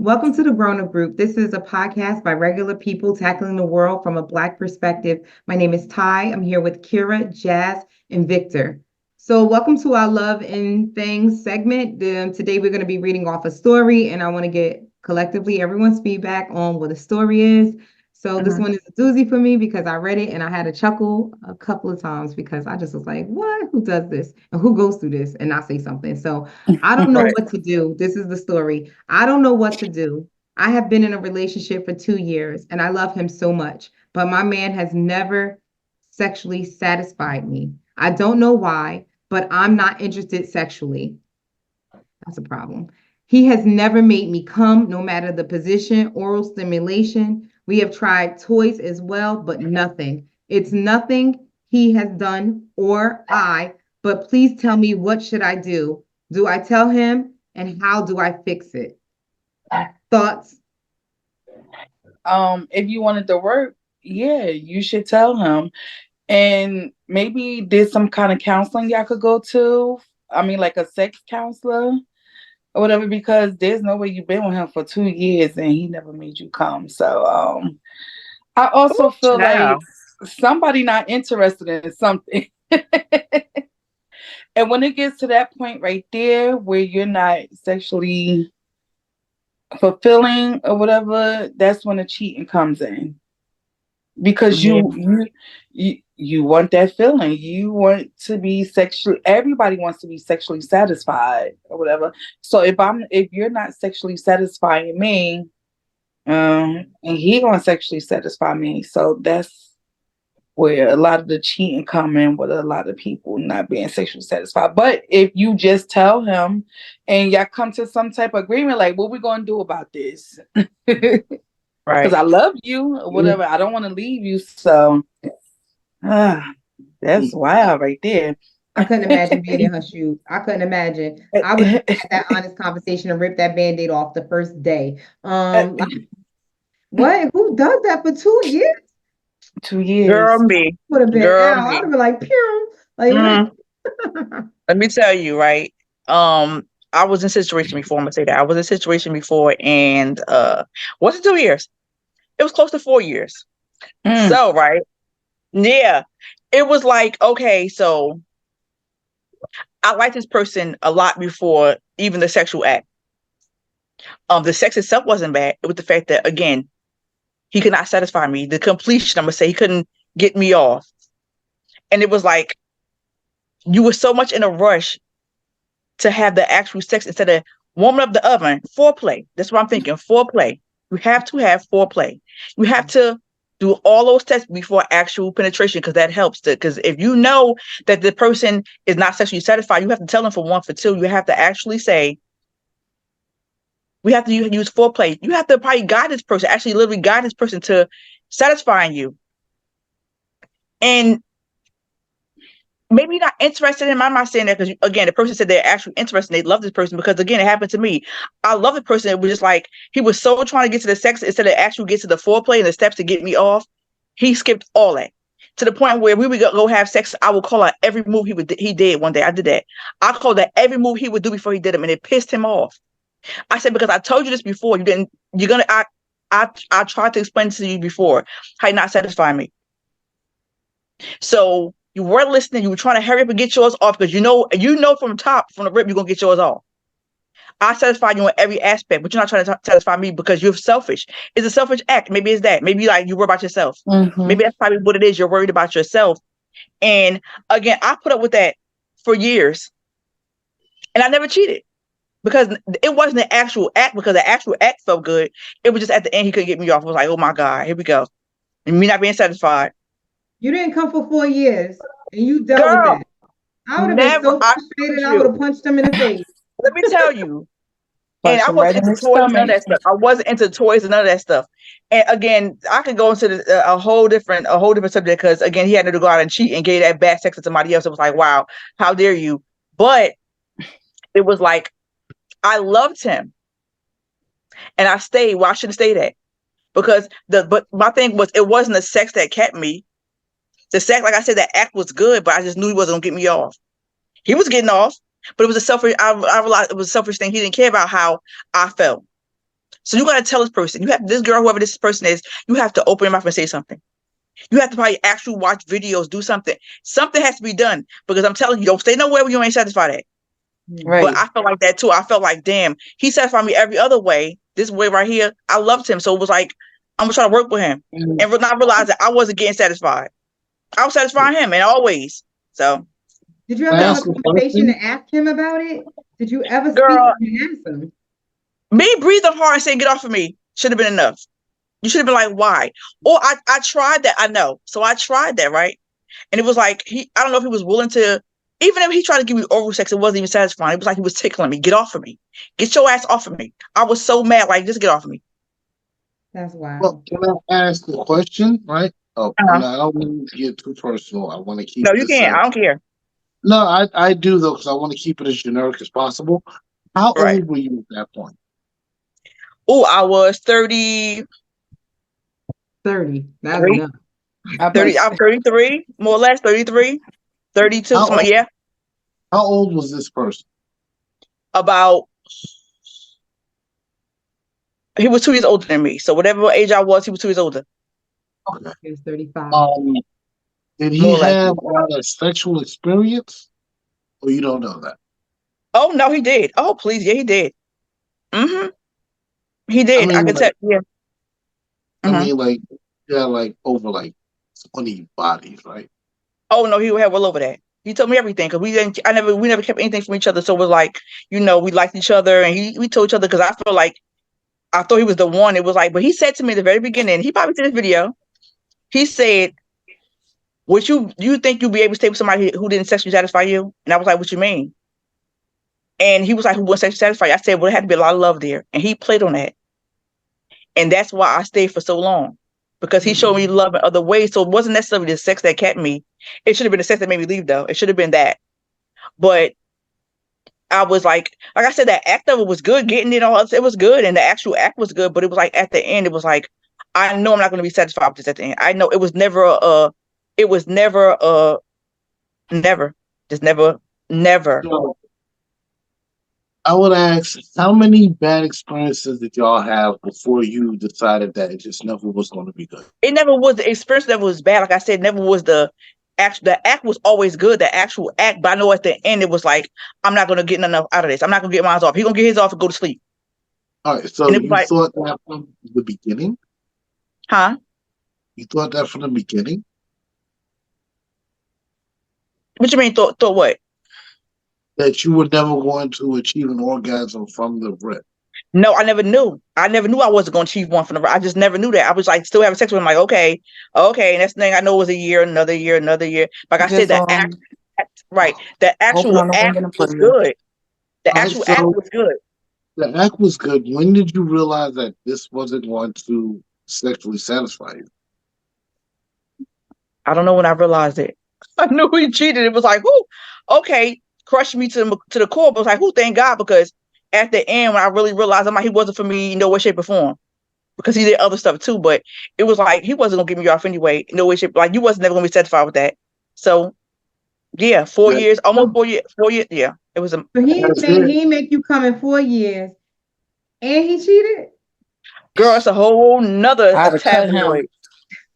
Welcome to the Grown Up Group. This is a podcast by regular people tackling the world from a Black perspective. My name is Ty. I'm here with Kira, Jazz, and Victor. So, welcome to our Love N Thangz segment. Today, we're going to be reading off a story, and I want to get collectively everyone's feedback on what the story is. So, this one is a doozy for me because I read it and I had a chuckle a couple of times because I just was like, what? Who does this? And who goes through this and not say something? So, I don't know what to do. This is the story. I don't know what to do. I have been in a relationship for 2 years and I love him so much, but my man has never sexually satisfied me. I don't know why, but I'm not interested sexually. That's a problem. He has never made me come, no matter the position, oral stimulation. We have tried toys as well, but nothing. It's nothing he has done or I, but please tell me, what should I do? Do I tell him, and how do I fix it? Thoughts? If you wanted to work, yeah, you should tell him. And maybe there's some kind of counseling y'all could go to. I mean, like a sex counselor or whatever, because there's no way you've been with him for 2 years and he never made you come. So I also feel like somebody not interested in something. And when it gets to that point right there where you're not sexually fulfilling or whatever, that's when the cheating comes in. Because you want that feeling. You want to be sexually, everybody wants to be sexually satisfied or whatever. So if you're not sexually satisfying me, and he gonna sexually satisfy me. So that's where a lot of the cheating come in, with a lot of people not being sexually satisfied. But if you just tell him and y'all come to some type of agreement, like, what we gonna do about this? Because I love you or whatever. I don't want to leave you. So that's wild right there. I couldn't imagine being in her shoes. I couldn't imagine. I would have that honest conversation and rip that Band-Aid off the first day. What? Who does that for 2 years? 2 years. Girl, me. Would have been Girl, out. me. I would have been like, pew. Like, Let me tell you, right? I was in a situation before. I'm gonna say that I was in a situation before, and wasn't 2 years. It was close to 4 years. So, right, yeah, it was like, okay, so I liked this person a lot before even the sexual act. The sex itself wasn't bad. It was the fact that, again, he could not satisfy me. The completion, I'm gonna say, he couldn't get me off. And it was like, you were so much in a rush to have the actual sex instead of warming up the oven. Foreplay. That's what I'm thinking. Foreplay. You have to have foreplay. You have to do all those steps before actual penetration, because that helps. Because if you know that the person is not sexually satisfied, you have to tell them for one, for two. You have to actually say, we have to use foreplay. You have to probably guide this person, actually literally guide this person to satisfying you. And maybe not interested in. I'm not saying that because, again, the person said they're actually interested. They love this person because, again, it happened to me. I love the person. It was just like he was so trying to get to the sex instead of actually get to the foreplay and the steps to get me off. He skipped all that to the point where we would go have sex. I would call out every move he did one day. I did that. I called out every move he would do before he did them, and it pissed him off. I said, because I told you this before. I tried to explain to you before how you're not satisfying me. So you weren't listening. You were trying to hurry up and get yours off because you know from the rip, you're going to get yours off. I satisfy you in every aspect, but you're not trying to satisfy me because you're selfish. It's a selfish act. Maybe it's that. Maybe like you worry about yourself. Maybe that's probably what it is. You're worried about yourself. And again, I put up with that for years, and I never cheated because it wasn't an actual act. Because the actual act felt good. It was just at the end he couldn't get me off. I was like, oh my God, here we go, and me not being satisfied. You didn't come for 4 years, and you dealt with that. I would have been so frustrated. I would have punched him in the face. Let me tell you. And I wasn't into toys and none of that stuff. I wasn't into toys and none of that stuff. And again, I could go into a whole different subject because, again, he had to go out and cheat and gave that bad sex to somebody else. It was like, wow, how dare you? But it was like, I loved him, and I stayed where I should have stayed at, because but my thing was, it wasn't the sex that kept me. The sex, like I said, that act was good, but I just knew he wasn't gonna get me off. He was getting off, but it was a selfish. I realized it was a selfish thing. He didn't care about how I felt. So you got to tell this person, you have this girl, whoever this person is, you have to open your mouth and say something. You have to probably actually watch videos, do something. Something has to be done because I'm telling you, don't stay nowhere where you ain't satisfied at. Right. But I felt like that too. I felt like, damn, he satisfied me every other way. This way right here, I loved him. So it was like, I'm gonna try to work with him. And not realize that I wasn't getting satisfied. I was satisfying him and always. So did you ever have a conversation to ask him about it? Did you ever speak to him and ask him? Me breathing hard and saying, get off of me should have been enough. You should have been like, why? Or I tried that. I know. So I tried that, right? And it was like, I don't know if he was willing to, even if he tried to give me oral sex, it wasn't even satisfying. It was like he was tickling me. Get off of me. Get your ass off of me. I was so mad. Like, just get off of me. That's wild. Well, can I ask the question, right? Oh, no, I don't want to get too personal. I want to keep No, you can't. I don't care. No, I do, though, because I want to keep it as generic as possible. How old were you at that point? Oh, I was 30. 30. That's enough. I'm 33, more or less, 33, 32. Yeah. How old was this person? He was 2 years older than me. So whatever age I was, he was 2 years older. Okay. He was 35. Did he have a sexual experience? Or you don't know that? Oh, no, he did. Oh, please. Yeah, he did. Mm-hmm. He did. I can tell. Yeah. I mean, like, yeah, like over like 20 bodies, right? Oh no, he would have well over that. He told me everything because we never kept anything from each other. So it was like, we liked each other, and we told each other because I feel like I thought he was the one. It was like, but he said to me at the very beginning, he probably did this video. He said, "Would you think you'd be able to stay with somebody who didn't sexually satisfy you?" And I was like, "What you mean?" And he was like, "Who wouldn't sexually satisfy you?" I said, "Well, there had to be a lot of love there," and he played on that, and that's why I stayed for so long. Because he showed me love in other ways. So it wasn't necessarily the sex that kept me. It should have been the sex that made me leave, though. It should have been that. But I was like I said, that act of it was good. Getting it all, it was good. And the actual act was good. But it was like at the end, it was like, I know I'm not going to be satisfied with this at the end. I know it was never never. Just never. So, I would ask, how many bad experiences did y'all have before you decided that it just never was going to be good? It never was, the experience never was bad. Like I said, never was the act was always good, the actual act. But I know at the end, it was like, I'm not going to get enough out of this. I'm not going to get mine off. He's going to get his off and go to sleep. All right. So you thought that from the beginning? Huh? You thought that from the beginning? What you mean, thought what? That you were never going to achieve an orgasm from the rip. No, I never knew. I never knew I wasn't going to achieve one from the rip. I just never knew that. I was like still having sex with him, like, okay. And that's the thing I know was a year, another year. Like I said, the actual act was good. The actual act was good. The act was good. When did you realize that this wasn't going to sexually satisfy you? I don't know when I realized it. I knew he cheated. It was like, okay. Crushed me to the core, but it was like, thank God, because at the end, when I really realized he wasn't for me in no way, shape, or form, because he did other stuff too, but it was like, he wasn't gonna get me off anyway, in no way, shape, like, you wasn't never gonna be satisfied with that. So, yeah, 4 years, almost 4 years, yeah, it was. So he make you come in 4 years, and he cheated? Girl, it's a whole nother tabloid.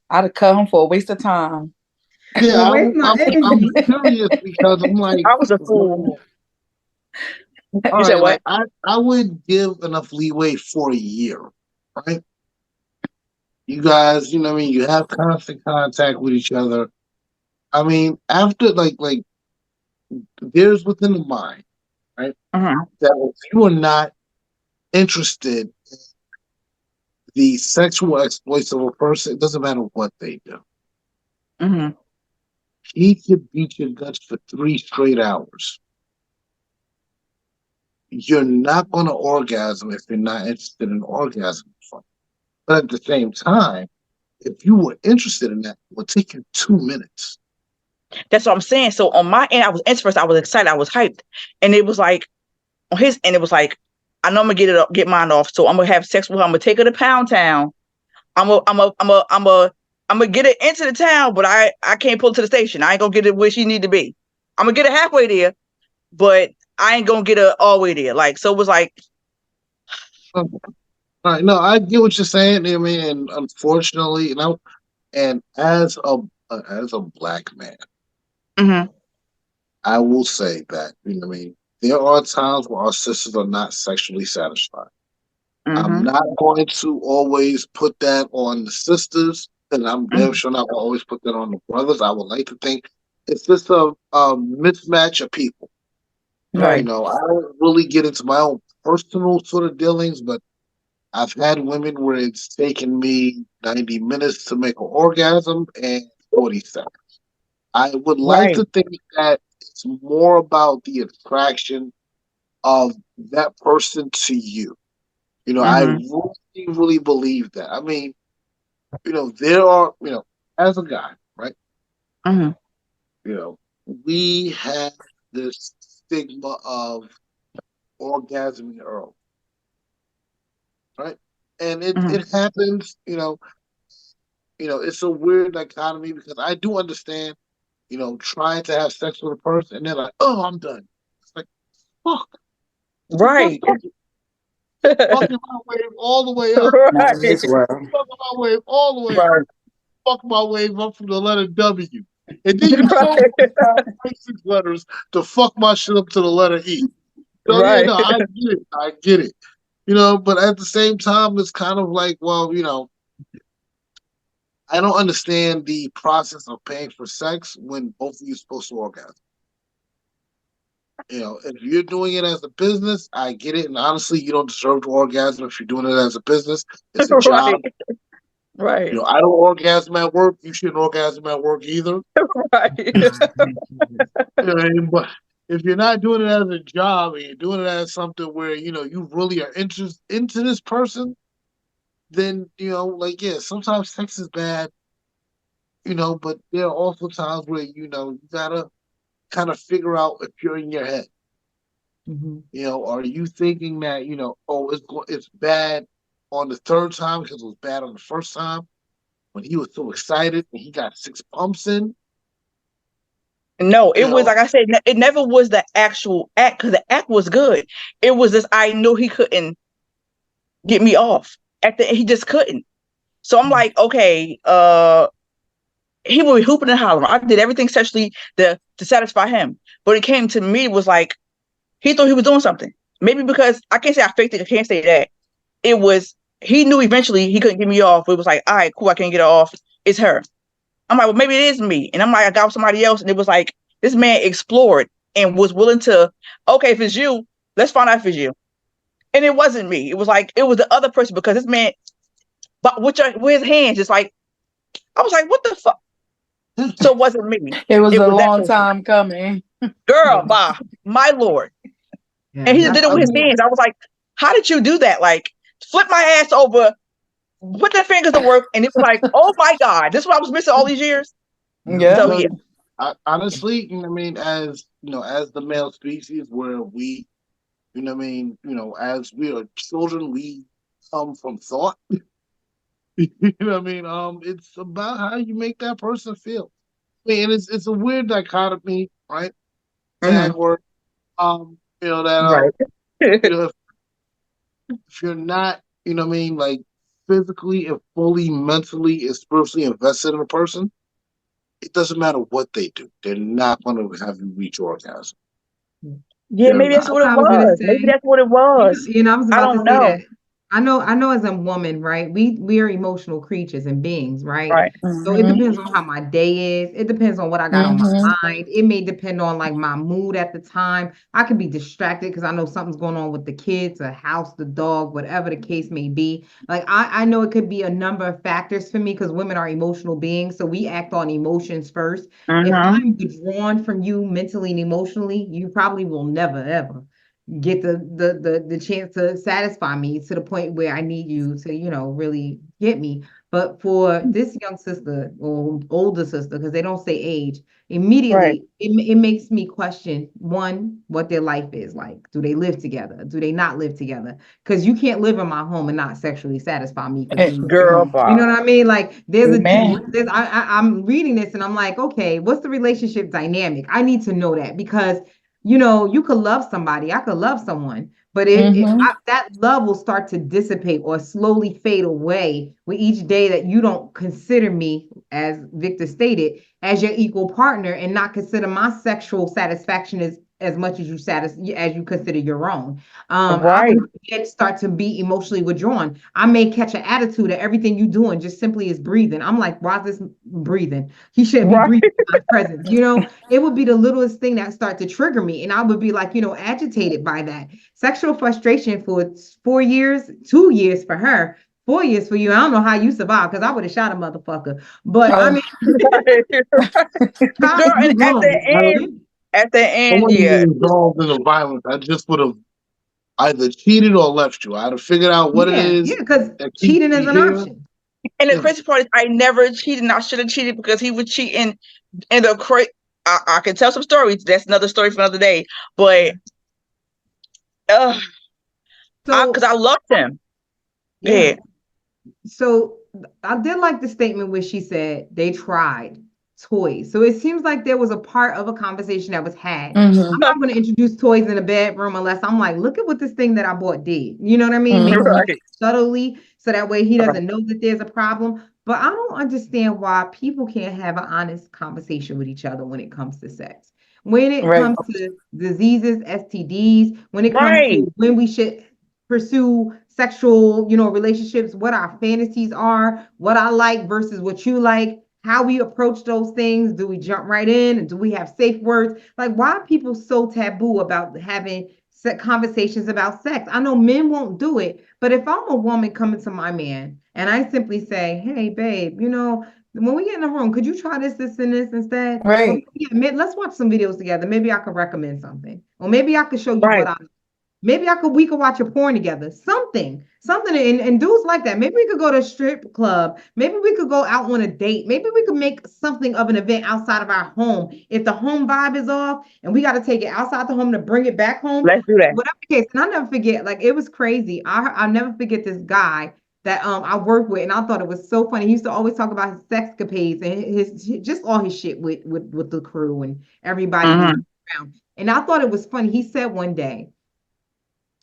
I'd have cut him for a waste of time. Yeah, I'm curious because I'm like, I was a fool. You said what? Like, I would give enough leeway for a year, right? You guys, you have constant contact with each other. I mean, after like there's within the mind, right? Uh-huh. That if you are not interested in the sexual exploits of a person, it doesn't matter what they do. Mm-hmm. He could beat your guts for 3 straight hours. You're not going to orgasm if you're not interested in orgasm. But at the same time, if you were interested in that, it would take you 2 minutes. That's what I'm saying. So on my end, I was interested. I was excited. I was hyped. And it was like, on his end, it was like, I know I'm gonna get mine off. So I'm gonna have sex with her. I'm gonna take her to Pound Town. I'm gonna get it into the town, but I can't pull it to the station. I ain't gonna get it where she need to be. I'm gonna get it halfway there, but I ain't gonna get her all the way there. Like, so it was like, All right, no, I get what you're saying. I mean, and unfortunately, and as a black man, Mm-hmm. I will say that I mean, there are times where our sisters are not sexually satisfied. I'm Mm-hmm. not going to always put that on the sisters, and I'm damn Mm-hmm. sure not going to always put that on the brothers. I would like to think it's just a mismatch of people. Right. I don't really get into my own personal sort of dealings, but I've had women where it's taken me 90 minutes to make an orgasm and 40 seconds. I would like Right. to think that it's more about the attraction of that person to you. I Mm-hmm. really, really believe that. I mean, there are, as a guy, right? Mm-hmm. You know, we have this stigma of orgasming early, right? And it Mm-hmm. it happens, it's a weird dichotomy because I do understand, trying to have sex with a person and they're like, oh, I'm done. It's like, fuck, Right. fucking my wave all the way up. Not in this Right. world. Fucking my wave all the way up. Right. Fuck my wave up from the letter W. And then you told me Right. 6 letters to fuck my shit up to the letter E. So yeah, Right. no, I get it. I get it. But at the same time, it's kind of like, well, I don't understand the process of paying for sex when both of you are supposed to orgasm. If you're doing it as a business, I get it. And honestly, you don't deserve to orgasm if you're doing it as a business. It's a job. Right. Right. I don't orgasm at work. You shouldn't orgasm at work either. Right. But if you're not doing it as a job and you're doing it as something where you really are interested into this person, then like yeah, sometimes sex is bad, but there are also times where you gotta kind of figure out if you're in your head. Are you thinking that oh it's bad on the third time because it was bad on the first time when he was so excited and he got 6 pumps in? No, it You was know, like I said, it never was the actual act because the act was good. It was just I knew he couldn't get me off. He just couldn't. So I'm like, okay, he would be hooping and hollering. I did everything sexually to satisfy him. But it came to me was like he thought he was doing something. Maybe because I can't say I faked it, I can't say that. It was he knew eventually he couldn't get me off. It was like, all right, cool, I can't get her off. It's her. I'm like, well, maybe it is me. And I'm like, I got with somebody else. And it was like, this man explored and was willing to, okay, if it's you, let's find out if it's you. And it wasn't me. It was like, it was the other person because this man, but with his hands, just like, I was like, what the fuck? So it wasn't me. It was It a was that long person. time coming. Girl, bah, my Lord. And he just did it I with his mean, hands. I was like, how did you do that? Like, flip my ass over, put their fingers to work. And it was like, oh my God, this is what I was missing all these years. Yeah. So yeah. because honestly, I mean, as the male species, where we, as we are children, we come from thought. What I mean? It's about how you make that person feel. I mean, and it's a weird dichotomy, right? Tag Mm-hmm. word. That Right. if you're not, like physically and fully, mentally and spiritually invested in a person, it doesn't matter what they do. They're not going to have you reach orgasm. Yeah, They're maybe that's not. what it I was gonna was. Maybe say. that's what it was. I was I about to don't say that. know. I know as a woman, right? We are emotional creatures and beings, right? Right. So it Hmm. depends on how my day is. It depends on what I got on my Hmm. mind. It may depend on like my mood at the time. I could be distracted because I know something's going on with the kids, a house, the dog, whatever the case may be. Like I know it could be a number of factors for me because women are emotional beings. So we act on emotions first. If Mm-hmm. I'm withdrawn from you mentally and emotionally, you probably will never ever get the chance to satisfy me to the point where I need you to, really get me. But for this young sister or older sister, because they don't say age, Right. immediately it makes me question one, what their life is like. Do they live together? Do they not live together? Because you can't live in my home and not sexually satisfy me for 2 years. Girl, You know Bob. what I mean? Like Amen. I'm reading this and I'm like, okay, what's the relationship dynamic? I need to know that because you could love somebody. I could love someone, But that love will start to dissipate or slowly fade away with each day that you don't consider me, as Victor stated, as your equal partner, and not consider my sexual satisfaction as much as you consider your own. I Right. would then start to be emotionally withdrawn. I may catch an attitude that everything you doing just simply is breathing. I'm like, why is this breathing? He shouldn't be Right. breathing in my presence. It would be the littlest thing that start to trigger me, and I would be like, agitated by that. Sexual frustration for 4 years, 2 years for her, 4 years for you. I don't know how you survive, because I would have shot a motherfucker. But I mean, how Girl, you and grown? at the I end, wouldn't yeah. be involved in the violence. I just would have either cheated or left you. I'd have figured out what it Yeah, is because that keeps cheating is you an here. option. And the Yeah. crazy part is I never cheated, and I should have cheated because he was cheating. And I can tell some stories. That's another story for another day. But because So I loved him. yeah. Yeah. So I did like the statement where she said they tried toys. So it seems like there was a part of a conversation that was had. I'm not going to introduce toys in the bedroom unless I'm like, look at what this thing that I bought did. You know what I mean? Maybe Right. subtly, so that way he doesn't know that there's a problem. But I don't understand why people can't have an honest conversation with each other when it comes to sex. When it Right. comes to diseases, STDs, when it comes Right. to when we should pursue sexual, relationships, what our fantasies are, what I like versus what you like, how we approach those things. Do we jump right in, and do we have safe words? Like, why are people so taboo about having conversations about sex? I know men won't do it, but if I'm a woman coming to my man and I simply say, hey, babe, when we get in the room, could you try this, and this instead? Or Right. yeah, let's watch some videos together. Maybe I could recommend something. Or maybe I could show you Right. what I Maybe we could watch a porn together. Something, and dudes like that. Maybe we could go to a strip club. Maybe we could go out on a date. Maybe we could make something of an event outside of our home. If the home vibe is off and we got to take it outside the home to bring it back home, Let's do that. whatever the case. And I'll never forget, like, it was crazy. I'll never forget this guy that I worked with, and I thought it was so funny. He used to always talk about his sexcapades and his just all his shit with the crew and everybody he was around. And I thought it was funny. He said one day,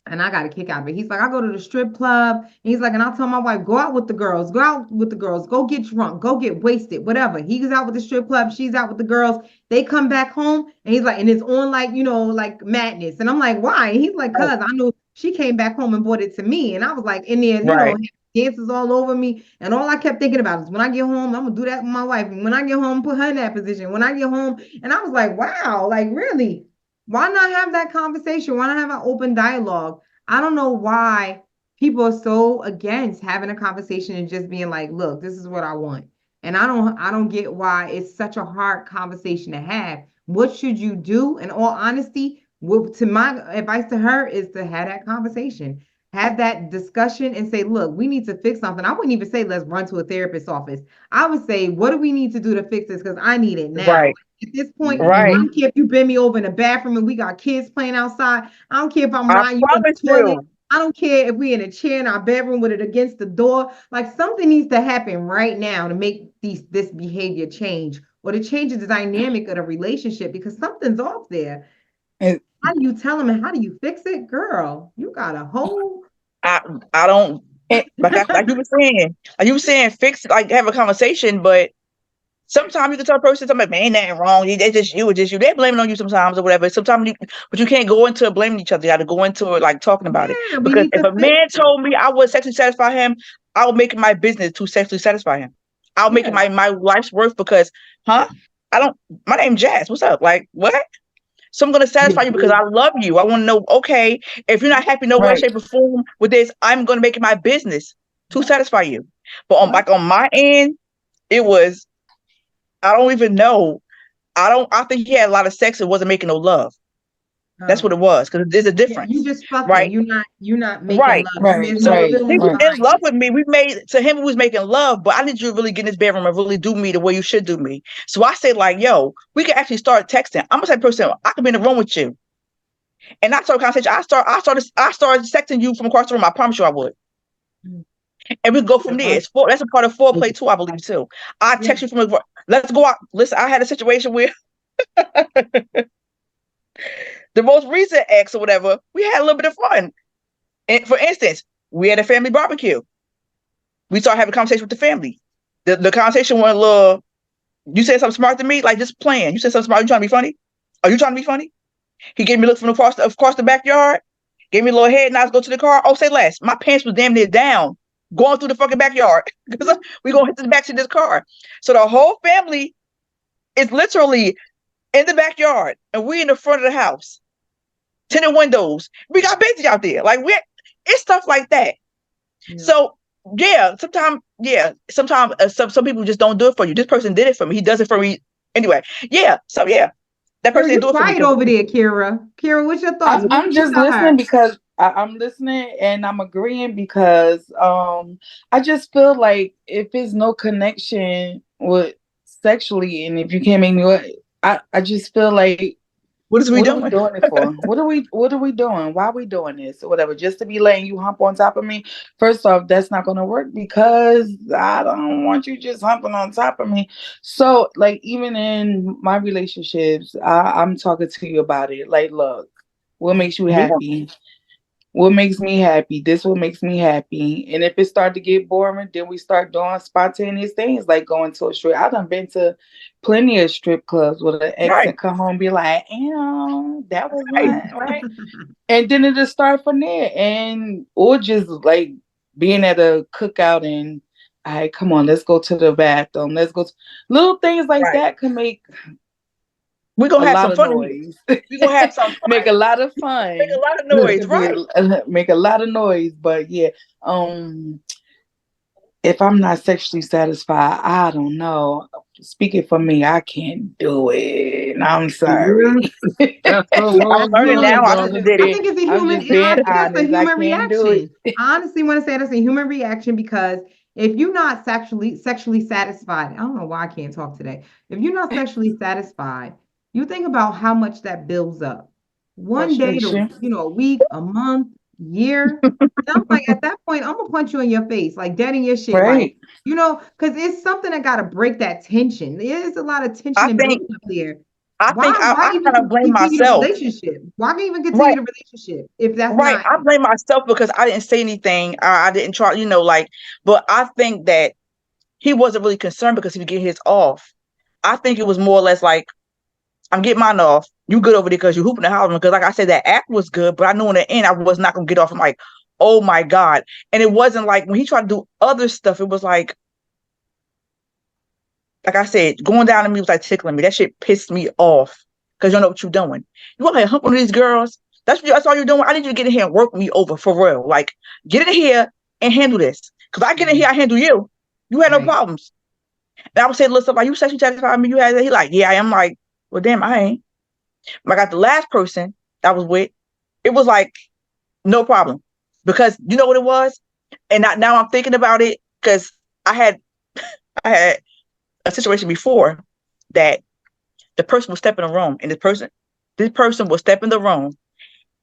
and I got a kick out of it. He's like, I go to the strip club. And he's like, and I'll tell my wife, go out with the girls, go get drunk, go get wasted, whatever. He goes out with the strip club, she's out with the girls. They come back home, and he's like, and it's on like, like madness. And I'm like, why? And he's like, cause I know she came back home and bought it to me. And I was like, in there, Right. dances all over me. And all I kept thinking about is when I get home, I'm gonna do that with my wife. And when I get home, put her in that position. When I get home, and I was like, wow, like really? Why not have that conversation? Why not have an open dialogue? I don't know why people are so against having a conversation and just being like, look, this is what I want. And I don't get why it's such a hard conversation to have. What should you do? In all honesty, to my advice to her is to have that conversation, have that discussion, and say, look, we need to fix something. I wouldn't even say let's run to a therapist's office. I would say, what do we need to do to fix this? Because I need it now. Right. At this point, I Right. don't care if you bend me over in the bathroom and we got kids playing outside. I don't care if I'm I riding you in the promise toilet. you. I don't care if we in a chair in our bedroom with it against the door. Like, something needs to happen right now to make this behavior change, or to change the dynamic of the relationship, because something's off there. And How do you tell them, and how do you fix it? Girl, you got a whole I don't like you were saying, fix it, like have a conversation, but sometimes you can tell a person something, man, ain't nothing wrong. It's just you, it's just you. They're blaming on you sometimes or whatever. But you can't go into blaming each other. You got to go into it like talking about it. Yeah, we Because need if to a fix man it. told me I would sexually satisfy him, I would make it my business to sexually satisfy him. I'll make it Yeah. my life's worth because, my name's Jazz. What's up? Like, what? So I'm gonna satisfy you because I love you. I want to know, okay, if you're not happy no way, right. shape, or form with this, I'm gonna make it my business to satisfy you. But on my end, it was, I don't even know. I think he had a lot of sex and wasn't making no love. That's what it was, because there's a Yeah, you difference, just fucking. right? You're not making Right. love. Right, There's So no right, feelings he was right. in behind love it. with me. To him, we was making love, but I need you to really get in this bedroom and really do me the way you should do me. So I said, like, yo, we can actually start texting. I'm gonna say, person, I can be in the room with you. And I started conversation. I started texting you from across the room. I promise you I would. And we go from there. That's a part of foreplay too, I believe too. I text you let's go out. Listen, I had a situation where the most recent ex or whatever, we had a little bit of fun. And for instance, we had a family barbecue. We started having a conversation with the family. The conversation went a little, you said something smart to me, like just playing. You said something smart. Are you trying to be funny? Are you trying to be funny? He gave me a look from across the backyard, gave me a little head nods, go to the car. Oh, say less. My pants was damn near down going through the fucking backyard because we going to hit the back of this car. So the whole family is literally in the backyard and we in the front of the house, tinted windows. We got busy out there. Like it's stuff like that. Yeah. So sometimes some people just don't do it for you. This person did it for me. He does it for me anyway. So that person didn't do it for me. Quiet over there, Kira. Kira, what's your thoughts? I'm just listening because I'm listening and I'm agreeing because I just feel like if there's no connection with sexually and if you can't make me I just feel like what are we doing it for? What are we doing? Why are we doing this or whatever? Just to be letting you hump on top of me? First off, that's not gonna work because I don't want you just humping on top of me. So like even in my relationships, I'm talking to you about it. Like, look, what makes you happy? What makes me happy? This what makes me happy. And if it start to get boring, then we start doing spontaneous things like going to a strip. I done been to plenty of strip clubs with an ex and come home and be like, that was right. And then it'll start from there. And or just like being at a cookout and all right, come on, let's go to the bathroom. Let's go. Little things like that can make we're gonna have some fun. Noise. We're gonna have some fun. Make a lot of fun. Make a lot of noise, right? Make a lot of noise. But yeah, if I'm not sexually satisfied, I don't know. Speaking for me, I can't do it. I'm sorry. I'm learning now. I think it's a human reaction. I honestly want to say that's a human reaction because if you're not sexually satisfied, I don't know why I can't talk today. If you're not sexually satisfied, you think about how much that builds up. One day, a week, a month, year. I'm like, at that point, I'm gonna punch you in your face, like dead in your shit, right? Like, because it's something that gotta break that tension. There's a lot of tension and building up there. I kind of blame myself. Why even continue the relationship if that's right? I blame myself because I didn't say anything. I didn't try, but I think that he wasn't really concerned because he would get his off. I think it was more or less like, I'm getting mine off. You good over there because you hooping and hollering. Because like I said, that act was good, but I knew in the end I was not gonna get off. I'm like, oh my God. And it wasn't like when he tried to do other stuff, it was like I said, going down to me was like tickling me. That shit pissed me off. Because you don't know what you're doing. You want to hump on these girls? That's all you're doing. I need you to get in here and work me over for real. Like, get in here and handle this. Because I get in here, I handle you. You had no problems. And I would say, listen, are you sexually satisfied with me? You had that? He like, yeah, I am. Like, well, damn, I ain't. When I got the last person I was with, it was like, no problem. Because you know what it was? And now I'm thinking about it because I had a situation before that the person would step in the room and this person would step in the room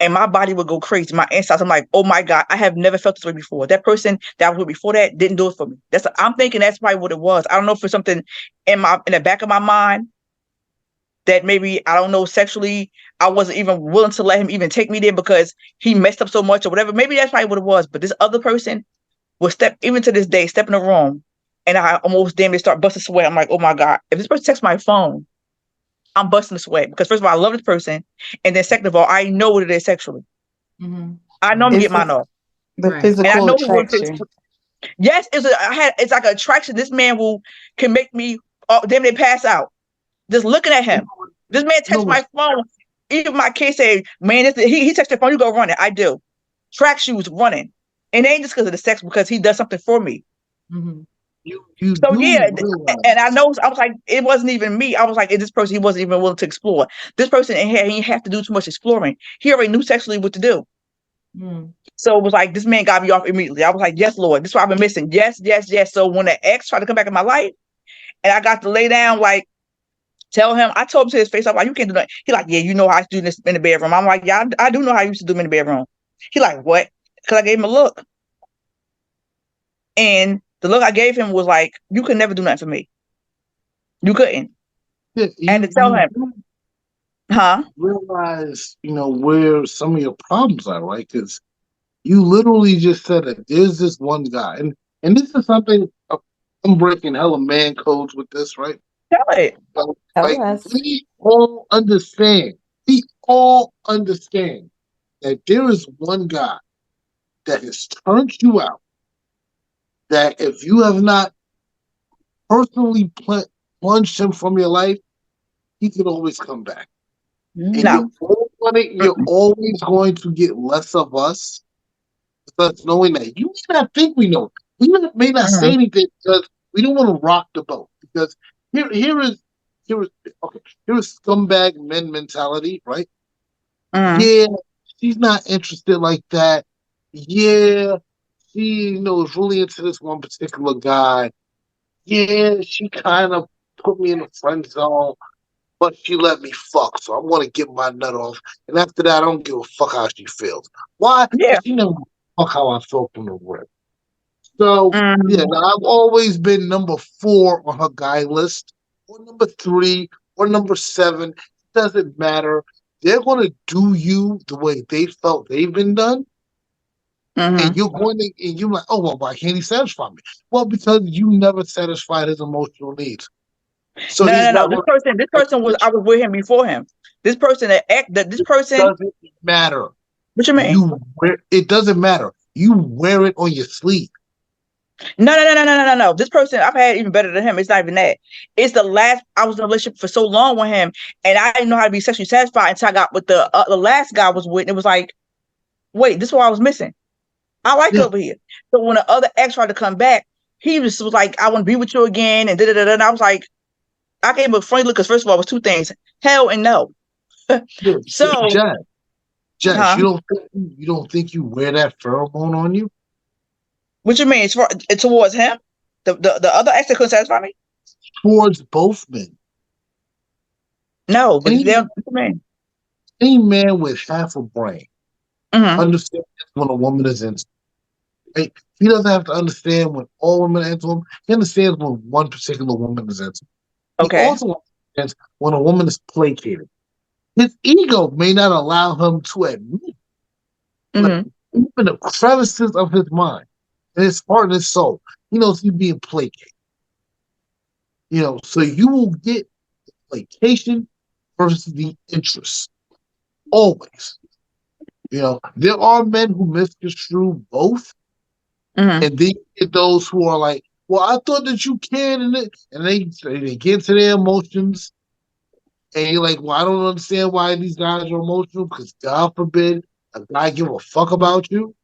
and my body would go crazy. My insides, I'm like, oh my God, I have never felt this way before. That person that I was with before that didn't do it for me. I'm thinking that's probably what it was. I don't know if it's something in the back of my mind that maybe, I don't know, sexually, I wasn't even willing to let him even take me there because he messed up so much or whatever. Maybe that's probably what it was. But this other person will step, even to this day, step in the room and I almost damn near start busting sweat. I'm like, oh my God, if this person texts my phone, I'm busting the sweat because first of all, I love this person. And then second of all, I know what it is sexually. Mm-hmm. I know I'm getting mine off. The physical attraction. Yes, it's like an attraction. This man can make me damn near pass out. Just looking at him. This man texts my phone. Even my kids say, man, he texts your phone, you go running. I do. Track shoes running. And it ain't just because of the sex, because he does something for me. Mm-hmm. And I know, I was like, it wasn't even me. I was like, this person, he wasn't even willing to explore. This person, he didn't have to do too much exploring. He already knew sexually what to do. Mm. So it was like, this man got me off immediately. I was like, yes, Lord, this is what I've been missing. Yes, yes, yes. So when the ex tried to come back in my life, and I got to lay down, like, tell him, I told him to his face, I'm like, you can't do that. He like, yeah, you know how I do this in the bedroom. I'm like, yeah, I do know how I used to do them in the bedroom. He like, what? Because I gave him a look. And the look I gave him was like, you could never do nothing for me. You couldn't. I had to tell him. Huh? realize, where some of your problems are, right? Because you literally just said that there's this one guy, and this is something I'm breaking hella man codes with this, right? Tell it. Like, Tell us. we all understand. We all understand that there is one guy that has turned you out. That if you have not personally plunged him from your life, he could always come back. And No. you're always going to get less of us because knowing that you may not think we know. May not say anything because we don't want to rock the boat. Because here is okay. Here is scumbag men mentality, right? Yeah, she's not interested like that. Yeah, she is really into this one particular guy. Yeah, she kind of put me in the friend zone, but she let me fuck, so I'm gonna get my nut off. And after that, I don't give a fuck how she feels. Why? Yeah. She never fuck how I felt from the rip. So yeah, Mhm. now, I've always been number 4 on her guy list, or number 3, or number 7. It doesn't matter. They're gonna do you the way they felt they've been done, and Mhm. you're going to, and you're like, oh well, why can't he satisfy me? Well, because you never satisfied his emotional needs, so No, he's no, no, not no. going This person was. I was with him before him. This person this person. doesn't matter. What you mean? It doesn't matter. You wear it on your sleeve. No, no, no, no, no, no, no, no. This person I've had even better than him. It's not even that. It's the last. I was in a relationship for so long with him, and I didn't know how to be sexually satisfied until I got with the last guy I was with. And it was like, wait, this is what I was missing. I like it Yeah, over here. So when the other ex tried to come back, he was like, I want to be with you again, and da da da. And I was like, I gave him a funny look because first of all, it was two things: hell and no. yeah. So, Jazz, huh? you don't think you wear that pheromone on you What you mean? Towards him, the other ex that couldn't satisfy me? towards both men. No, but Any they don't. What you mean? any man with half a brain Mm-hmm. understands when a woman is into him. Right? He doesn't have to understand when all women are into him. He understands when one particular woman is into him. He Okay. also understands when a woman is placated. His ego may not allow him to admit, but Mm-hmm. even the crevices of his mind and his heart and his soul, he knows he's being placated. So you will get placation versus the interest. Always. There are men who misconstrue both, Mm-hmm. and then you get those who are like, well, I thought that you can, and they get to their emotions, and you're like, well, I don't understand why these guys are emotional, because God forbid a guy give a fuck about you.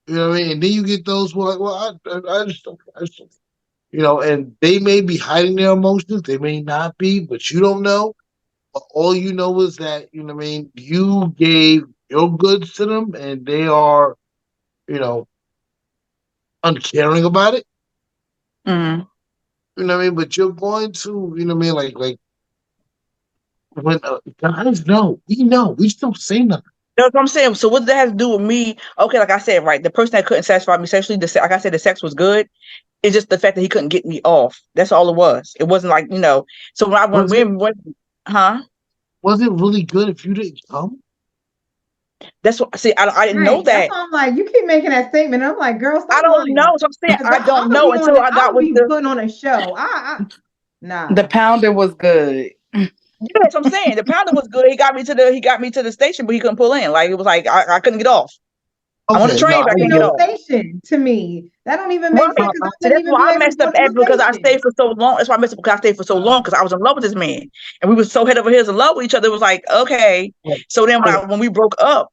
You know what I mean? And then you get those who are like, well, I just don't. And they may be hiding their emotions, they may not be, but you don't know. But all you know is that, you know what I mean, you gave your goods to them and they are, you know, uncaring about it. Mm-hmm. You know what I mean? But you're going to, you know what I mean, like when guys know, we just don't say nothing. That's what I'm saying. So what does that have to do with me? Okay, like I said, right, the person that couldn't satisfy me sexually, like I said, the sex was good. It's just the fact that he couldn't get me off. That's all it was. It wasn't like, So when I Was it huh? was it really good if you didn't come? That's what. See, I didn't know Right. That's that. why I'm like, you keep making that statement. I'm like, girl, I stop don't lying. know. So I'm saying Because I don't I'm gonna know be on until it. I I'm got gonna with be the. putting on a show. The Nah. pounder was good. Yeah, that's what I'm saying. The pounder was good. He got me to the station, but he couldn't pull in. Like it was like I couldn't get off. I'm on the Okay, no, train, but I I can't Ain't get no get off. station to me. That don't even make Right. sense because I See, wouldn't that's even why be I able to messed go up to at because a I station. stayed for so long. That's why I messed up because I stayed for so long because I was in love with this man and we were so head over heels in love with each other. It was like, okay. it. So then when we broke up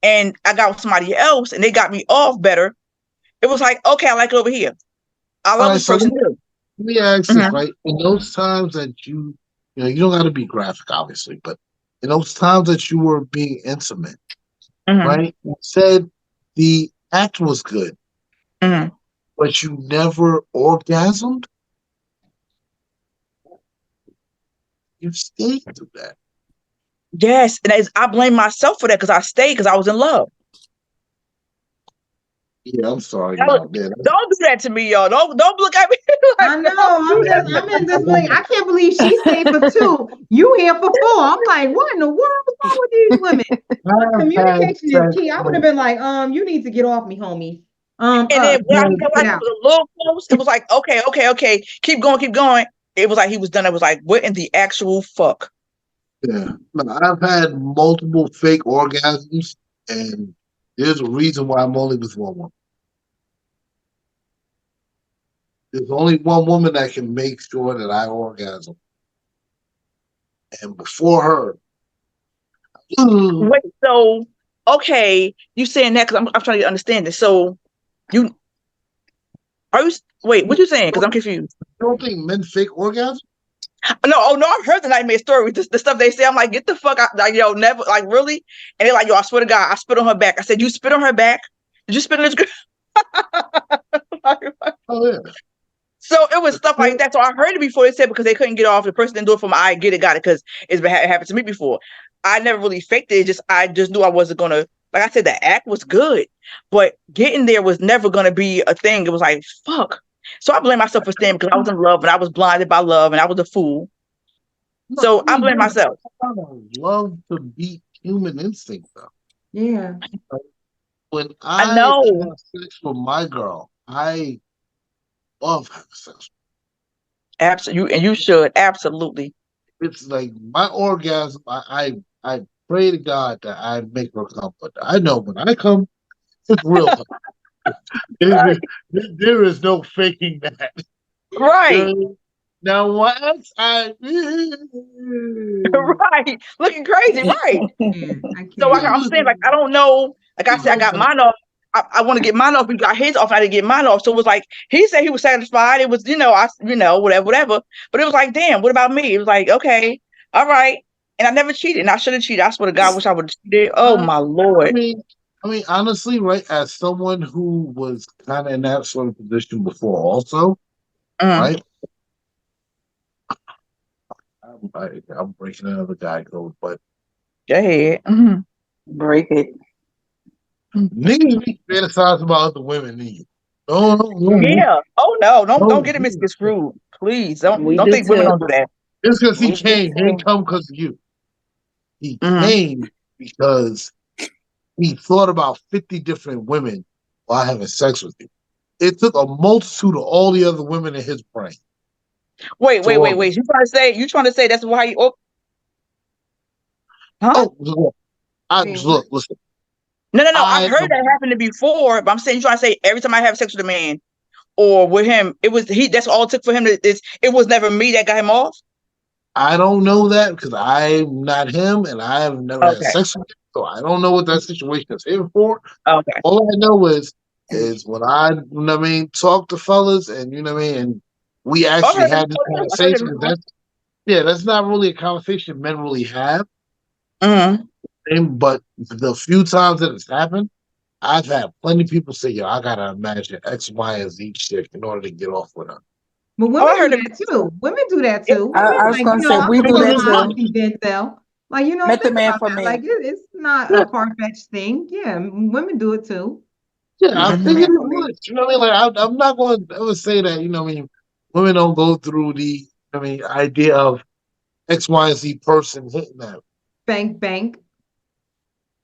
and I got with somebody else and they got me off better, it was like, okay, I like it over here. I All love right, this so let person me, too. let me ask this, Mm-hmm. right? In those times that you don't got to be graphic, obviously, but in those times that you were being intimate, Mm-hmm. right? You said the act was good, Mm-hmm. but you never orgasmed. You stayed through that. Yes. And I blame myself for that because I stayed because I was in love. Yeah, I'm sorry. Don't No, man. do that to me, y'all. Don't look at me like I know. don't I'm do in this like, I can't believe she stayed for 2. You here for 4. I'm like, what in the world is wrong with these women? Communication is key. I would have been like, you need to get off me, homie. And then when I felt like it out. was a little close, it was like, okay, keep going. It was like he was done. It was like, what in the actual fuck? Yeah, I've had multiple fake orgasms, and there's a reason why I'm only with one woman. There's only one woman that can make sure that I orgasm, and before her, Wait, so okay, you saying that because I'm trying to understand this. So you are you wait, what you saying? Because I'm confused. You don't think men fake orgasm? No, I've heard the nightmare story. The stuff they say, I'm like, get the fuck out, like, yo, never, like, really? And they're like, yo, I swear to God, I spit on her back. I said, you spit on her back? Did you spit on this girl? Oh yeah. So it was stuff like that. So I heard it before. They said because they couldn't get off. The person didn't do it for me. I get it, got it, because it happened to me before. I never really faked it. I just knew I wasn't gonna. Like I said, the act was good, but getting there was never gonna be a thing. It was like fuck. So I blame myself for staying because I was in love and I was blinded by love and I was a fool. So I blame myself. I love to beat human instinct though. Yeah. When I I know. have sex with my girl, I love having sex. Absolutely, and you should absolutely. It's like my orgasm. I pray to God that I make her come, but I know when I come, it's real. Right. There is no faking that. Right. Now once Right. Looking crazy, right? So I'm saying, like, I don't know. Like I said, I got mine off. I want to get mine off. We got his off. And I didn't get mine off. So it was like he said he was satisfied. It was, whatever. But it was like, damn, what about me? It was like, okay, all right. And I never cheated. And I should have cheated. I swear to God, I wish I would have cheated. Oh my Lord. I mean, honestly, right? As someone who was kind of in that sort of position before, also, right? I'm breaking another guy code, but go ahead. Break it. Niggas be fantasizing about other women than you. Yeah. Oh no, don't get it misconstrued. Please don't think women don't do that. It's because he came. He didn't come because of you. He came because he thought about 50 different women while having sex with you. It took a multitude of all the other women in his brain. Wait. You trying to say that's why you? Oh, huh? Look, listen. No. I've heard that happened before, but I'm saying you trying to say every time I have sex with a man or with him, it was he. That's all it took for him to. It was never me that got him off. I don't know that because I'm not him, and I have never had sex with him, so I don't know what that situation is here for. Okay. All I know is when I, talk to fellas, and and we actually had this conversation. That's not really a conversation men really have. But the few times that it's happened, I've had plenty of people say, "Yo, I gotta imagine X, Y, and Z chick in order to get off with her." But women do that too. Women do that too. I was gonna say we do that too. Like met the man for me. Like it's not a far fetched thing. Yeah, women do it too. Yeah, I'm thinking it would. You know what I mean? Like I'm not going to ever say that. Women don't go through the idea of X, Y, and Z person hitting them. Spank bank.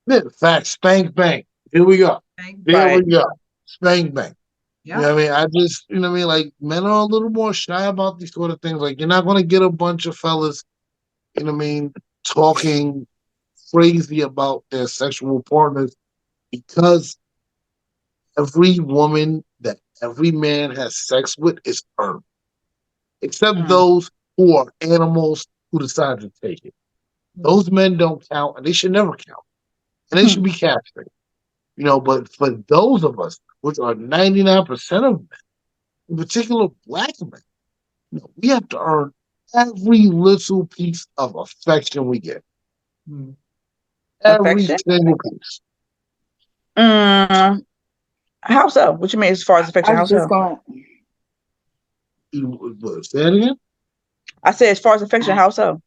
Yeah, fact, spank bank. Here we go. There we go. Spank bank. Yep. You know what I mean? I just, like men are a little more shy about these sort of things. Like you're not going to get a bunch of fellas, talking crazy about their sexual partners because every woman that every man has sex with is earned. Except those who are animals who decide to take it. Those men don't count and they should never count. And they should be castrated. But for those of us, which are 99% of men, in particular black men, we have to earn every little piece of affection we get. Every single piece. How so? What you mean as far as affection? How so? Say that again? I said as far as affection, how so?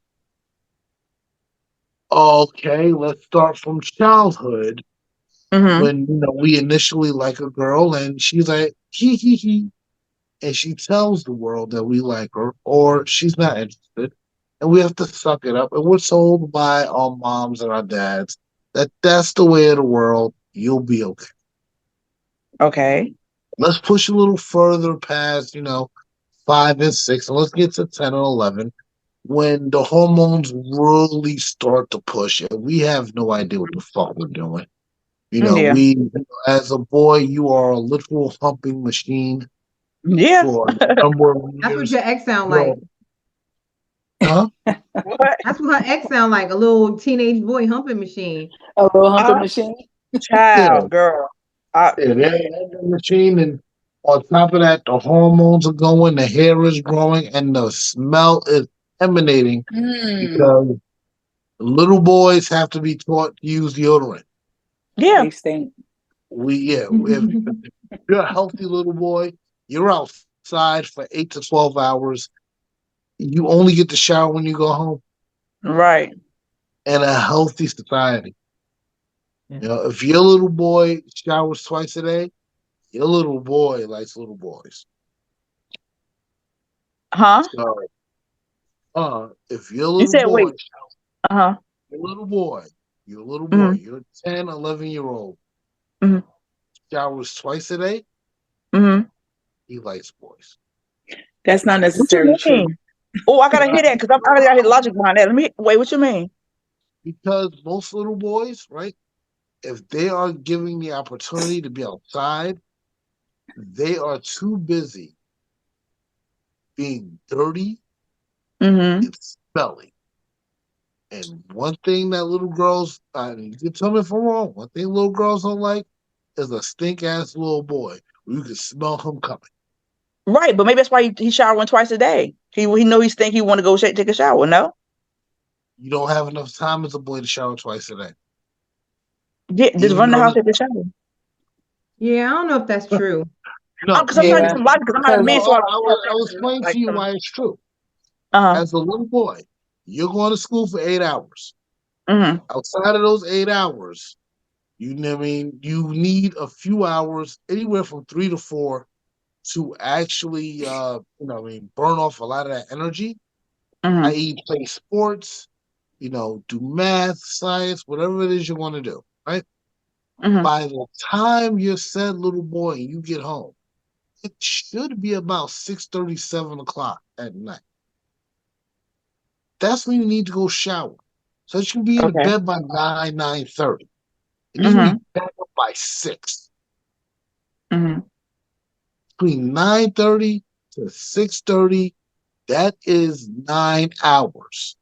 Okay, let's start from childhood. When we initially like a girl and she's like, he. and she tells the world that we like her, or she's not interested, and we have to suck it up. And we're told by our moms and our dads that that's the way of the world. You'll be okay. Okay. Let's push a little further past, 5 and 6, and let's get to 10 and 11 when the hormones really start to push, and we have no idea what the fuck we're doing. Yeah. As a boy, you are a literal humping machine Yeah. for a number of That's what years. your ex sound like. Huh? What? That's what her ex sound like, a little teenage boy humping machine. A little humping machine. Child, girl. Yeah, they're a machine, and on top of that, the hormones are going, the hair is growing, and the smell is emanating because little boys have to be taught to use deodorant. Yeah. They stink. If you're a healthy little boy, you're outside for 8 to 12 hours. You only get to shower when you go home. Right. In a healthy society, if your little boy showers twice a day, your little boy likes little boys. Huh? So, if your You little said boy, wait. Uh-huh. your little boy, your little boy, Mm-hmm. your 10, 11-year-old, Mm-hmm. showers twice a day, Mm-hmm. he likes boys. That's not What you necessarily true. mean? Oh, I gotta hear that because I gotta hear the logic behind that. Let me wait. What you mean? Because most little boys, right, if they are given the opportunity to be outside, they are too busy being dirty Mm-hmm. and smelly. And one thing that little girls, you can tell me if I'm wrong, one thing little girls don't like is a stink ass little boy where you can smell him coming. Right, but maybe that's why he showering twice a day. He know he think he want to go take a shower. No. You don't have enough time as a boy to shower twice a day. Yeah, just Even run the though house take a shower. Yeah, I don't know if that's true. no, Because I'm trying to get some logic. Because I'm not a man, so I'll explain to you why it's true. Uh-huh. As a little boy, you're going to school for 8 hours. Mm-hmm. Outside of those 8 hours, you know what I mean, you need a few hours, anywhere from 3 to 4, to actually burn off a lot of that energy, Mm-hmm. i.e. play sports, do math, science, whatever it is you want to do, right? Mm-hmm. By the time you're said little boy and you get home, it should be about 6:30, 7 o'clock at night. That's when you need to go shower. So you can be in Okay. bed by 9:30. It needs to Mm-hmm. be back up by 6. Mm-hmm. Between 9:30 to 6:30, that is 9 hours.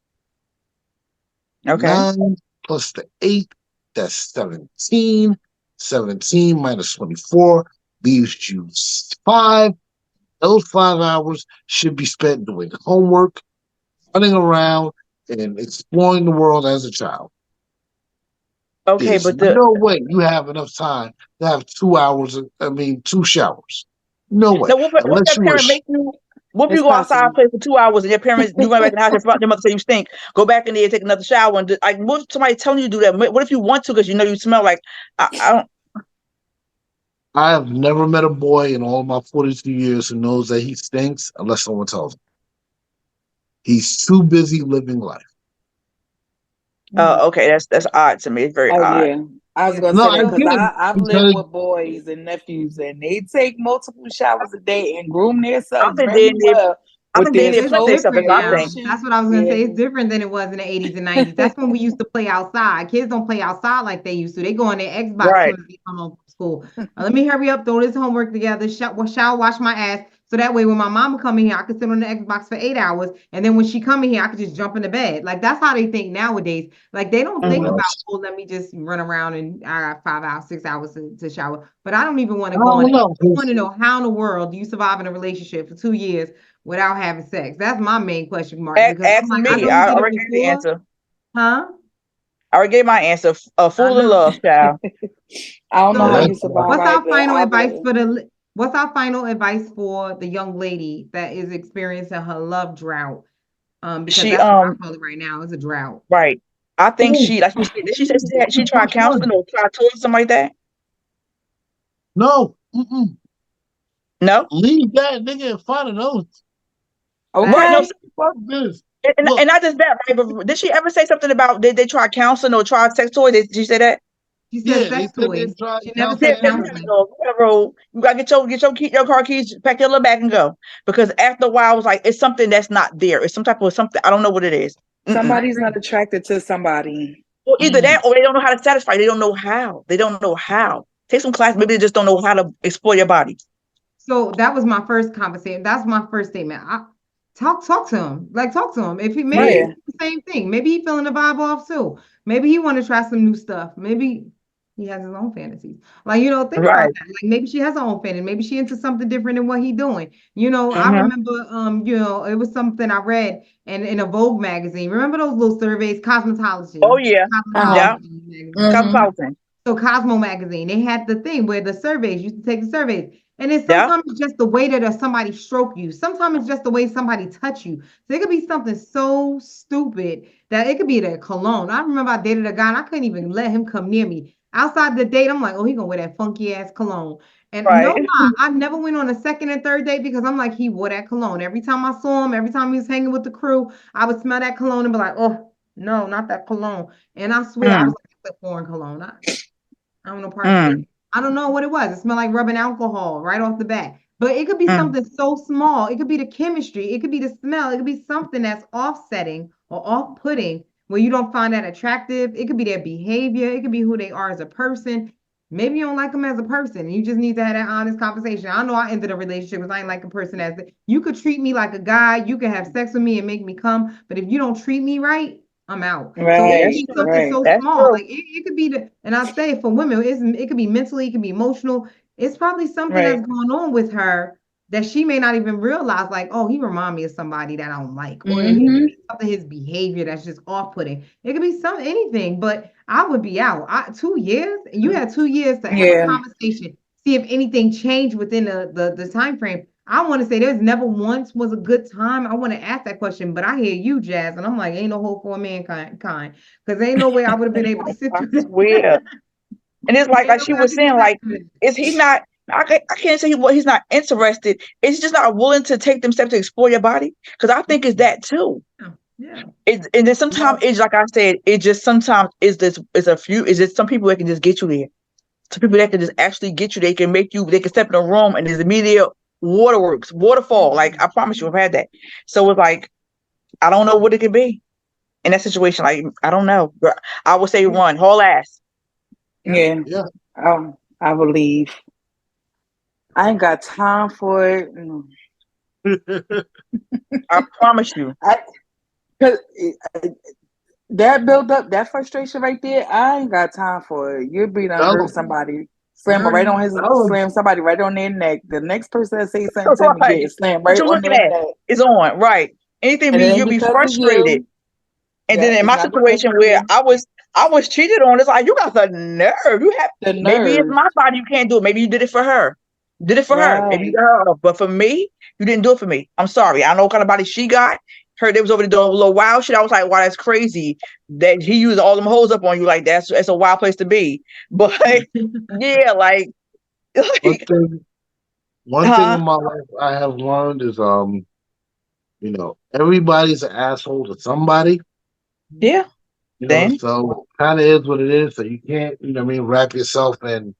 Okay. 9 plus the 8, that's 17. 17 minus 24 leaves you 5. Those 5 hours should be spent doing homework, running around, and exploring the world as a child. Okay, There's but the no way you have enough time to have 2 hours, 2 showers. No way. now what Unless that you were, parent make you? What if It's you go outside and possible. play for 2 hours and your parents you run back in the house and your mother say you stink? Go back in there and take another shower and like what if somebody telling you to do that? What if you want to because you know you smell like I don't. I have never met a boy in all my 42 years who knows that he stinks unless someone tells him. He's too busy living life. Okay, that's odd to me. It's very Oh odd. yeah, I was gonna No, say I that because get it. I've lived Because with boys and nephews, and they take multiple showers a day and groom I themselves think very well I with think they their need to It's prep soap themselves. different and That's what I now. think. That's lotion. what I was gonna Yeah, say. It's different than it was in the 80s and 90s. That's when we used to play outside. Kids don't play outside like they used to. They go on their Xbox Right. when they come home from school. Let me hurry up, throw this homework together, shower, wash my ass. So that way when my mama come in here, I can sit on the Xbox for 8 hours. And then when she come in here, I can just jump into bed. Like that's how they think nowadays. Like they don't think about, oh, let me just run around and I got 5 hours, 6 hours to shower. But I don't even want to I go on don't it. I know. want to know how in the world do you survive in a relationship for 2 years without having sex? That's my main question mark because I'm Ask like, I me. know you I did it already gave the before, answer. huh? I already gave my answer. A I fool in know. love, child. I don't know So how what, you survive what's our either. final I advice wouldn't. for the what's our final advice for the young lady that is experiencing her love drought? Because She that's what I call it right now. It's a drought. right. I think Ooh, she like she said she tried which one? counseling or tried towards something like that. No. Mm-mm. No. Leave that nigga and find another. Right. No. Okay. Fuck this. And not just that, right? But did she ever say something about did they try counseling or try sex toy? Did she say that? She said Yeah, they sex said they toys. tried She never Yeah, said counseling. you counseling. gotta go. You gotta get your car keys, pack your little bag, and go. Because after a while, I was like, it's something that's not there. It's some type of something. I don't know what it is. Mm-mm. I Somebody's agree. not attracted to somebody. Well, either that or they don't know how to satisfy. They don't know how. They don't know how. Take some class. Maybe they just don't know how to explore your body. So that was my first conversation. That's my first statement. Talk to him. Like talk to him. If he maybe Yeah. he's the same thing. Maybe he feeling the vibe off too. Maybe he want to try some new stuff. Maybe he has his own fantasies. Like, think about Right. that. Like maybe she has her own fantasy. Maybe she into something different than what he doing. I Mm-hmm. remember it was something I read in a Vogue magazine. Remember those little surveys, Oh yeah. Uh-huh. Yeah. cosmetology magazine. Mm-hmm. Cosmopolitan. So Cosmo magazine, they had the thing where the surveys, you used to take the surveys. And then Yeah. sometimes it's just the way that somebody stroke you. Sometimes it's just the way somebody touch you. So it could be something so stupid that it could be the cologne. I remember I dated a guy and I couldn't even let him come near me. Outside the date, I'm like, oh, he gonna wear that funky ass cologne. And no Right. lie, I never went on a second and third date because I'm like, he wore that cologne. Every time I saw him, every time he was hanging with the crew, I would smell that cologne and be like, oh, no, not that cologne. And I swear, I was Mm, like, it's a foreign cologne. I don't know part of it. mm, I don't know what it was. It smelled like rubbing alcohol right off the bat. But it could be mm. something so small. It could be the chemistry. It could be the smell. It could be something that's offsetting or off-putting where you don't find that attractive. It could be their behavior. It could be who they are as a person. Maybe you don't like them as a person. You just need to have that honest conversation. I know I ended a relationship because I ain't like a person as you could treat me like a guy. You can have sex with me and make me come. But if you don't treat me right, I'm out. So it Yeah, could that's Right. be true. something Right. so That's small. true. Like it could be and I say for women, it could be mentally, it could be emotional. It's probably something Right. that's going on with her that she may not even realize, like, oh, he remind me of somebody that I don't like. Or it could Mm-hmm. be something his behavior that's just off-putting. It could be anything, but I would be out. 2 years, and you had 2 years to have a Yeah. conversation, see if anything changed within the time frame. I want to say there's never once was a good time. I want to ask that question, but I hear you, Jazz, and I'm like, ain't no hope for a mankind, because ain't no way I would have been able to sit I through this. swear. And it's Ain't like no she way I was could get saying, back like, to it. is he not? I can't say he's not interested. It's just not willing to take them steps to explore your body. Because I think it's that too. Yeah. And then sometimes Well, it's like I said, it just sometimes is this is a few. Is just some people that can just get you there. Some people that can just actually get you. They can make you. They can step in a room and there's immediate waterworks, waterfall. Like I promise you, I've had that. So it's like I don't know what it could be in that situation. Like I don't know. But I would say Yeah. run, haul ass. Yep. Yeah. yeah. I believe. I ain't got time for it. I promise you. I, cause that build up, that frustration right there, I ain't got time for it. You're being to Tell hurt them. somebody, Mm. slam somebody right on their neck. The next person that say something to me Right. get slammed What right you on looking their at? neck. It's on, right. Anything And it be ain't you'll be because of frustrated. you. And Yeah, then in it's my not because situation of where you. I was cheated on, it's like you got the nerve. You have The maybe it's nerve. my body, you can't do it. Maybe you did it for her. You did it for her. Maybe you Right. got her. But for me, you didn't do it for me. I'm sorry. I know what kind of body she got. Heard they was over there doing a little wild shit. I was like, wow, that's crazy. That he used all them hoes up on you. Like that's a wild place to be. But yeah, like, One like thing, one thing huh? in my life I have learned is, everybody's an asshole to somebody. Yeah. Then So kind of is what it is. So you can't, wrap yourself in,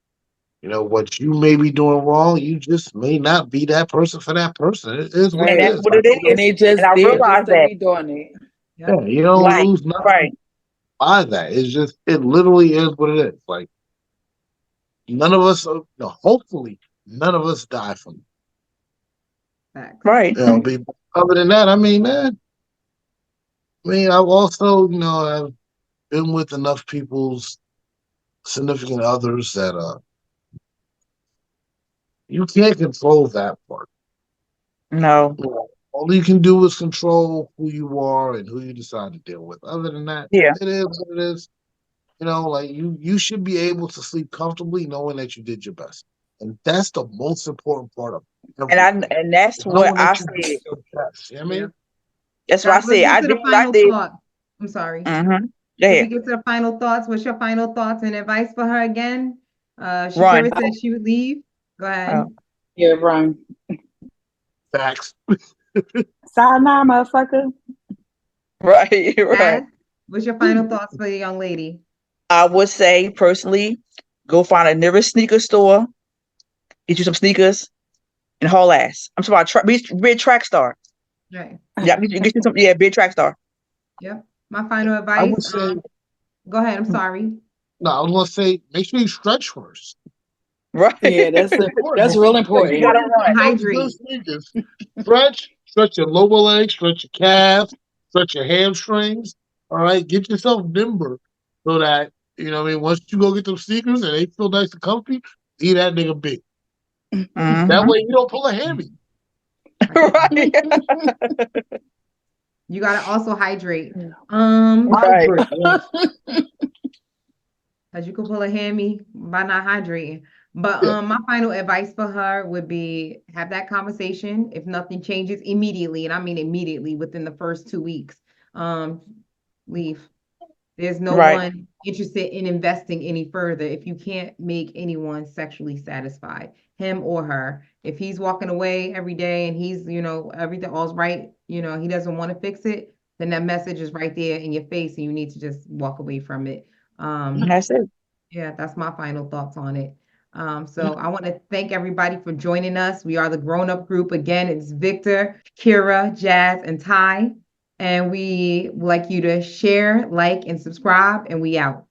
what you may be doing wrong. You just may not be that person for that person. It is what and it Right. that's is. what Like, it And is. they And just I there just realized to that. be doing it. Yep. yeah, you don't Like, lose nothing right. by that. It literally is what it is. Like, none of us, no, hopefully, none of us die from it. Facts. Right. Be, other than that, I mean, man, I've also, I've been with enough people's significant others that you can't control that part. No. All you can do is control who you are and who you decide to deal with. Other than that, Yeah. it is what it is. Like you should be able to sleep comfortably knowing that you did your best. And that's the most important part of everything. And that's what Knowing I that you did said. your best. You know what I Yeah. mean? That's what I Guys, let's said. get I to did the what I final did. thought. I'm sorry. Mm-hmm. Go Should we ahead. get to the final thoughts? What's your final thoughts and advice for her again? Run. Shakira said she would leave. Go Oh, ahead. Yeah, Brian. Facts. Sayonara, motherfucker. Right, right. Jazz, what's your final thoughts for the young lady? I would say personally, go find a nearest sneaker store, get you some sneakers, and haul ass. I'm talking about be a track star. Right. Yeah, get you some. Yeah, be a track star. Yep. My final I advice. would say, Go ahead. I'm sorry. no, I was gonna say, make sure you stretch first. Right. Yeah, that's real You gotta important. run. Hydrate. Sneakers. Stretch your lower legs, stretch your calves, stretch your hamstrings. All right, get yourself nimble so that you know what I mean. Once you go get them sneakers and they feel nice and comfy, eat that nigga big. That way you don't pull a hammy. Right. You gotta also hydrate. Right. Hydrate. Cause you could pull a hammy by not hydrating. But Yeah. my final advice for her would be have that conversation. If nothing changes immediately, and I mean immediately within the first 2 weeks, leave. There's no Right. one interested in investing any further if you can't make anyone sexually satisfied, him or her. If he's walking away every day and he's, everything all's right, he doesn't want to fix it, then that message is right there in your face and you need to just walk away from it. That's it. Yeah, that's my final thoughts on it. So I want to thank everybody for joining us. We are the Grown Up Group. Again, it's Victor, Kira, Jazz, and Ty. And we would like you to share, like, and subscribe, and we out.